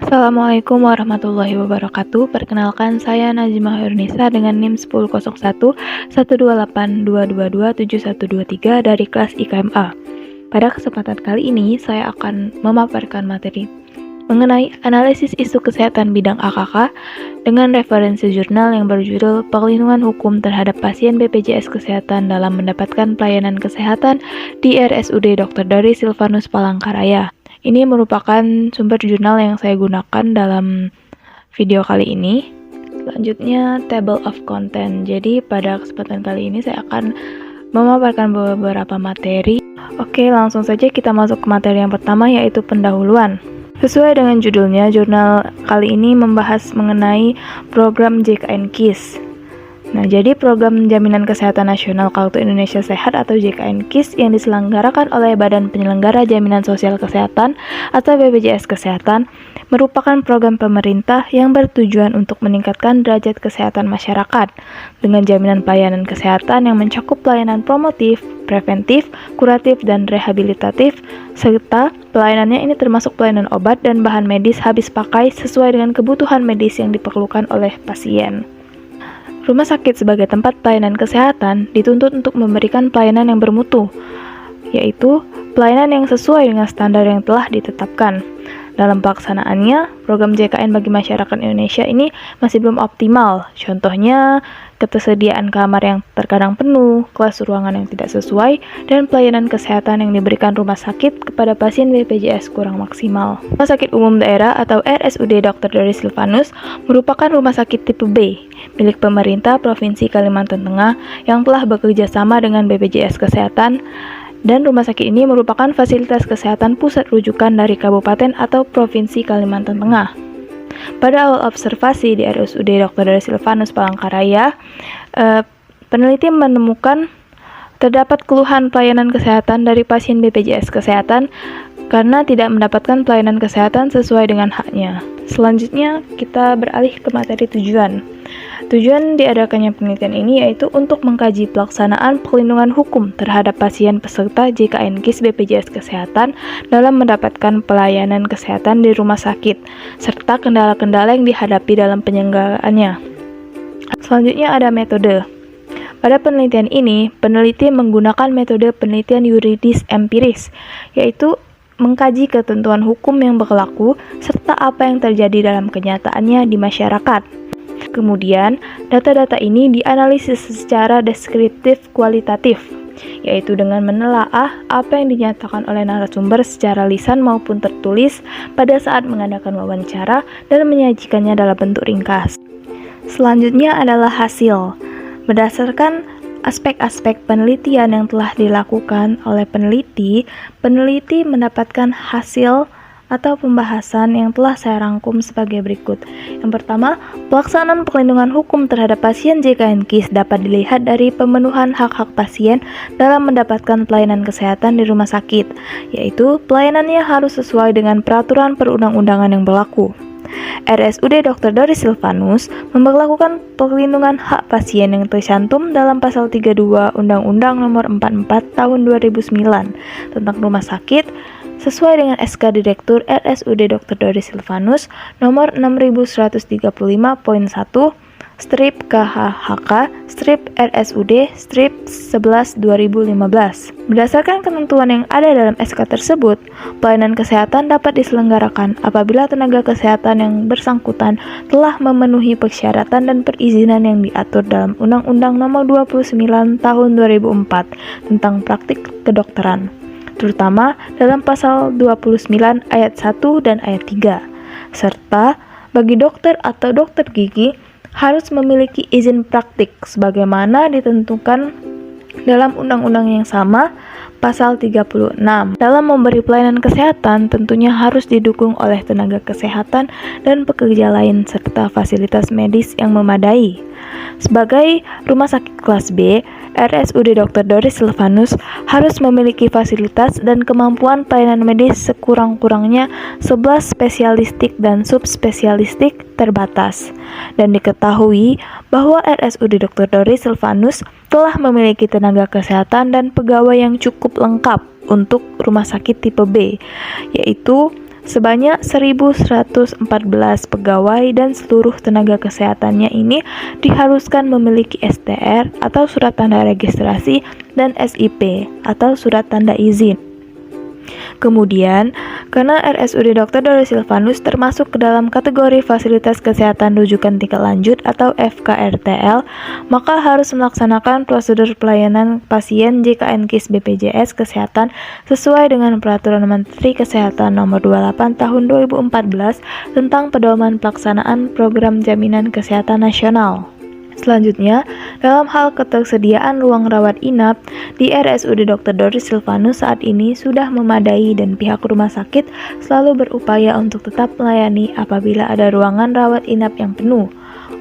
Assalamualaikum warahmatullahi wabarakatuh. Perkenalkan, saya Najmah Yurnisa dengan NIM 1001 12822271123 dari kelas IKMA. Pada kesempatan kali ini, saya akan memaparkan materi mengenai analisis isu kesehatan bidang AKK dengan referensi jurnal yang berjudul Perlindungan Hukum Terhadap Pasien BPJS Kesehatan dalam Mendapatkan Pelayanan Kesehatan di RSUD Dr. Dori Silvanus Palangkaraya. Ini merupakan sumber jurnal yang saya gunakan dalam video kali ini. Selanjutnya, table of content. Jadi pada kesempatan kali ini saya akan memaparkan beberapa materi. Oke, langsung saja kita masuk ke materi yang pertama, yaitu pendahuluan. Sesuai dengan judulnya, jurnal kali ini membahas mengenai program JKN KIS. Nah, jadi program Jaminan Kesehatan Nasional Kartu Indonesia Sehat atau JKN KIS yang diselenggarakan oleh Badan Penyelenggara Jaminan Sosial Kesehatan atau BPJS Kesehatan merupakan program pemerintah yang bertujuan untuk meningkatkan derajat kesehatan masyarakat dengan jaminan pelayanan kesehatan yang mencakup pelayanan promotif, preventif, kuratif, dan rehabilitatif, serta pelayanannya ini termasuk pelayanan obat dan bahan medis habis pakai sesuai dengan kebutuhan medis yang diperlukan oleh pasien. Rumah sakit sebagai tempat pelayanan kesehatan dituntut untuk memberikan pelayanan yang bermutu, yaitu pelayanan yang sesuai dengan standar yang telah ditetapkan. Dalam pelaksanaannya, program JKN bagi masyarakat Indonesia ini masih belum optimal. Contohnya, ketersediaan kamar yang terkadang penuh, kelas ruangan yang tidak sesuai, dan pelayanan kesehatan yang diberikan rumah sakit kepada pasien BPJS kurang maksimal. Rumah Sakit Umum Daerah atau RSUD Dr. Dori Silvanus merupakan rumah sakit tipe B, milik pemerintah Provinsi Kalimantan Tengah yang telah bekerja sama dengan BPJS Kesehatan, dan rumah sakit ini merupakan fasilitas kesehatan pusat rujukan dari kabupaten atau provinsi Kalimantan Tengah. Pada awal observasi di RSUD Dr. Dori Silvanus Palangkaraya, peneliti menemukan terdapat keluhan pelayanan kesehatan dari pasien BPJS Kesehatan karena tidak mendapatkan pelayanan kesehatan sesuai dengan haknya. Selanjutnya, kita beralih ke materi tujuan. Tujuan diadakannya penelitian ini yaitu untuk mengkaji pelaksanaan perlindungan hukum terhadap pasien peserta JKN KIS BPJS Kesehatan dalam mendapatkan pelayanan kesehatan di rumah sakit, serta kendala-kendala yang dihadapi dalam penyelenggaraannya. Selanjutnya ada metode. Pada penelitian ini, peneliti menggunakan metode penelitian yuridis empiris, yaitu mengkaji ketentuan hukum yang berlaku serta apa yang terjadi dalam kenyataannya di masyarakat. Kemudian, data-data ini dianalisis secara deskriptif kualitatif, yaitu dengan menelaah apa yang dinyatakan oleh narasumber secara lisan maupun tertulis pada saat mengadakan wawancara dan menyajikannya dalam bentuk ringkas. Selanjutnya adalah hasil. Berdasarkan aspek-aspek penelitian yang telah dilakukan oleh peneliti mendapatkan hasil atau pembahasan yang telah saya rangkum sebagai berikut. Yang pertama, pelaksanaan perlindungan hukum terhadap pasien JKN KIS dapat dilihat dari pemenuhan hak-hak pasien dalam mendapatkan pelayanan kesehatan di rumah sakit, yaitu pelayanannya harus sesuai dengan peraturan perundang-undangan yang berlaku. RSUD Dr. Dori Silvanus memberlakukan perlindungan hak pasien yang tercantum dalam pasal 32 Undang-Undang Nomor 44 Tahun 2009 tentang rumah sakit sesuai dengan SK Direktur RSUD Dr. Dori Silvanus nomor 6135.1 strip KHHK strip RSUD strip 11 2015. Berdasarkan ketentuan yang ada dalam SK tersebut, pelayanan kesehatan dapat diselenggarakan apabila tenaga kesehatan yang bersangkutan telah memenuhi persyaratan dan perizinan yang diatur dalam Undang-Undang Nomor 29 Tahun 2004 tentang praktik kedokteran, terutama dalam pasal 29 ayat 1 dan ayat 3, serta bagi dokter atau dokter gigi harus memiliki izin praktik sebagaimana ditentukan dalam undang-undang yang sama, pasal 36. Dalam memberi pelayanan kesehatan tentunya harus didukung oleh tenaga kesehatan dan pekerja lain serta fasilitas medis yang memadai. Sebagai rumah sakit kelas B, RSUD Dr. Dori Silvanus harus memiliki fasilitas dan kemampuan pelayanan medis sekurang-kurangnya 11 spesialistik dan subspesialistik terbatas. Dan diketahui bahwa RSUD Dr. Dori Silvanus telah memiliki tenaga kesehatan dan pegawai yang cukup lengkap untuk rumah sakit tipe B, yaitu Sebanyak 1.114 pegawai dan seluruh tenaga kesehatannya ini diharuskan memiliki STR atau surat tanda registrasi dan SIP atau surat tanda izin. Kemudian, karena RSUD Dr. Doris Silvanus termasuk ke dalam kategori fasilitas kesehatan rujukan tingkat lanjut atau FKRTL, maka harus melaksanakan prosedur pelayanan pasien JKN-KIS BPJS Kesehatan sesuai dengan Peraturan Menteri Kesehatan Nomor 28 Tahun 2014 tentang pedoman pelaksanaan Program Jaminan Kesehatan Nasional. Selanjutnya, dalam hal ketersediaan ruang rawat inap, di RSUD Dr. Doris Silvanus saat ini sudah memadai dan pihak rumah sakit selalu berupaya untuk tetap melayani apabila ada ruangan rawat inap yang penuh.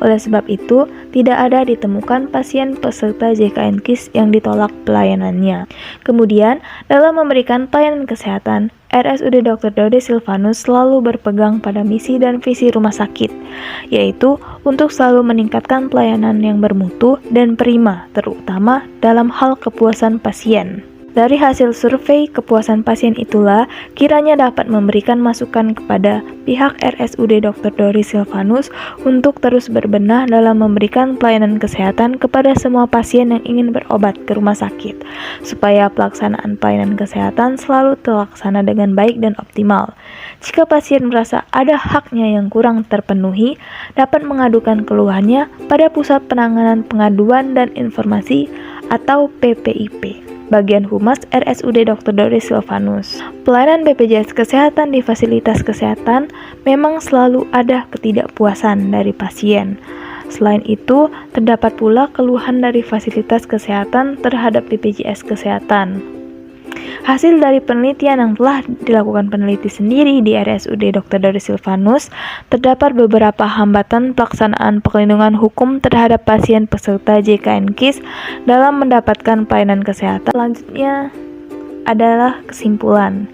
Oleh sebab itu, tidak ada ditemukan pasien peserta JKN-KIS yang ditolak pelayanannya. Kemudian, dalam memberikan pelayanan kesehatan, RSUD Dr. Doris Silvanus selalu berpegang pada misi dan visi rumah sakit, yaitu untuk selalu meningkatkan pelayanan yang bermutu dan prima, terutama dalam hal kepuasan pasien. Dari hasil survei kepuasan pasien itulah kiranya dapat memberikan masukan kepada pihak RSUD Dr. Doris Silvanus untuk terus berbenah dalam memberikan pelayanan kesehatan kepada semua pasien yang ingin berobat ke rumah sakit, supaya pelaksanaan pelayanan kesehatan selalu terlaksana dengan baik dan optimal. Jika pasien merasa ada haknya yang kurang terpenuhi, dapat mengadukan keluhannya pada Pusat Penanganan Pengaduan dan Informasi atau PPIP, bagian Humas RSUD Dr. Doris Silvanus. Pelayanan BPJS Kesehatan di fasilitas kesehatan memang selalu ada ketidakpuasan dari pasien. Selain itu, terdapat pula keluhan dari fasilitas kesehatan terhadap BPJS Kesehatan. Hasil dari penelitian yang telah dilakukan peneliti sendiri di RSUD Dr. Doris Silvanus, terdapat beberapa hambatan pelaksanaan perlindungan hukum terhadap pasien peserta JKN-KIS dalam mendapatkan pelayanan kesehatan. Selanjutnya adalah kesimpulan.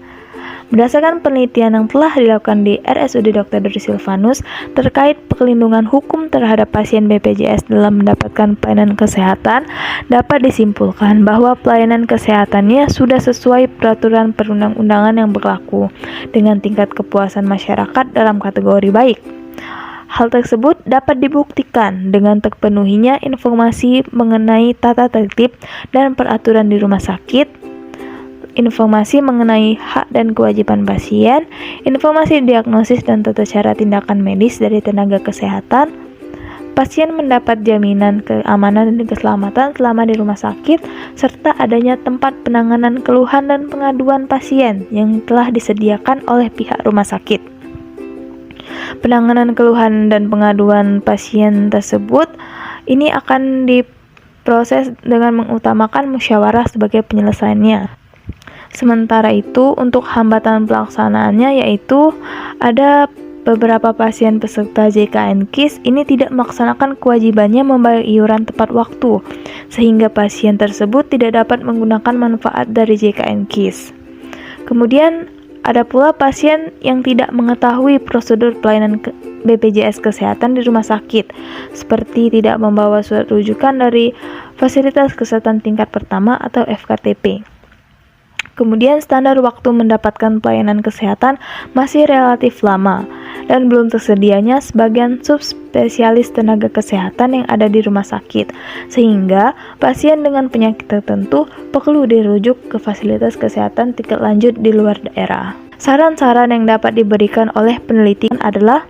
Berdasarkan penelitian yang telah dilakukan di RSUD Dr. Doris Silvanus terkait perlindungan hukum terhadap pasien BPJS dalam mendapatkan pelayanan kesehatan, dapat disimpulkan bahwa pelayanan kesehatannya sudah sesuai peraturan perundang-undangan yang berlaku dengan tingkat kepuasan masyarakat dalam kategori baik. Hal tersebut dapat dibuktikan dengan terpenuhinya informasi mengenai tata tertib dan peraturan di rumah sakit, informasi mengenai hak dan kewajiban pasien, informasi diagnosis dan tata cara tindakan medis dari tenaga kesehatan, pasien mendapat jaminan keamanan dan keselamatan selama di rumah sakit, serta adanya tempat penanganan keluhan dan pengaduan pasien yang telah disediakan oleh pihak rumah sakit. Penanganan keluhan dan pengaduan pasien tersebut ini akan diproses dengan mengutamakan musyawarah sebagai penyelesaiannya. Sementara itu, untuk hambatan pelaksanaannya yaitu ada beberapa pasien peserta JKN-KIS ini tidak melaksanakan kewajibannya membayar iuran tepat waktu, sehingga pasien tersebut tidak dapat menggunakan manfaat dari JKN-KIS. Kemudian, ada pula pasien yang tidak mengetahui prosedur pelayanan BPJS Kesehatan di rumah sakit, seperti tidak membawa surat rujukan dari Fasilitas Kesehatan Tingkat Pertama atau FKTP. Kemudian standar waktu mendapatkan pelayanan kesehatan masih relatif lama dan belum tersedianya sebagian subspesialis tenaga kesehatan yang ada di rumah sakit, sehingga pasien dengan penyakit tertentu perlu dirujuk ke fasilitas kesehatan tingkat lanjut di luar daerah. Saran-saran yang dapat diberikan oleh penelitian adalah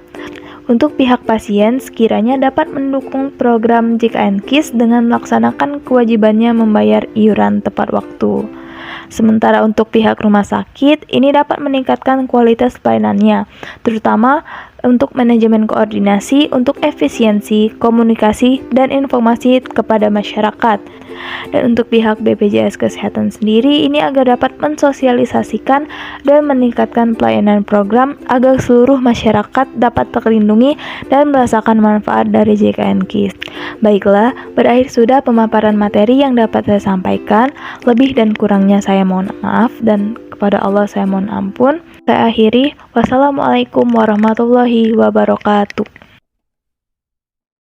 untuk pihak pasien sekiranya dapat mendukung program JKN-KIS dengan melaksanakan kewajibannya membayar iuran tepat waktu. Sementara untuk pihak rumah sakit, ini dapat meningkatkan kualitas pelayanannya, terutama untuk manajemen koordinasi, untuk efisiensi, komunikasi, dan informasi kepada masyarakat. Dan untuk pihak BPJS Kesehatan sendiri, ini agar dapat mensosialisasikan dan meningkatkan pelayanan program agar seluruh masyarakat dapat terlindungi dan merasakan manfaat dari JKN-KIS. Baiklah, berakhir sudah pemaparan materi yang dapat saya sampaikan. Lebih dan kurangnya saya mohon maaf dan kepada Allah saya mohon ampun. Saya akhiri. Wassalamualaikum warahmatullahi wabarakatuh.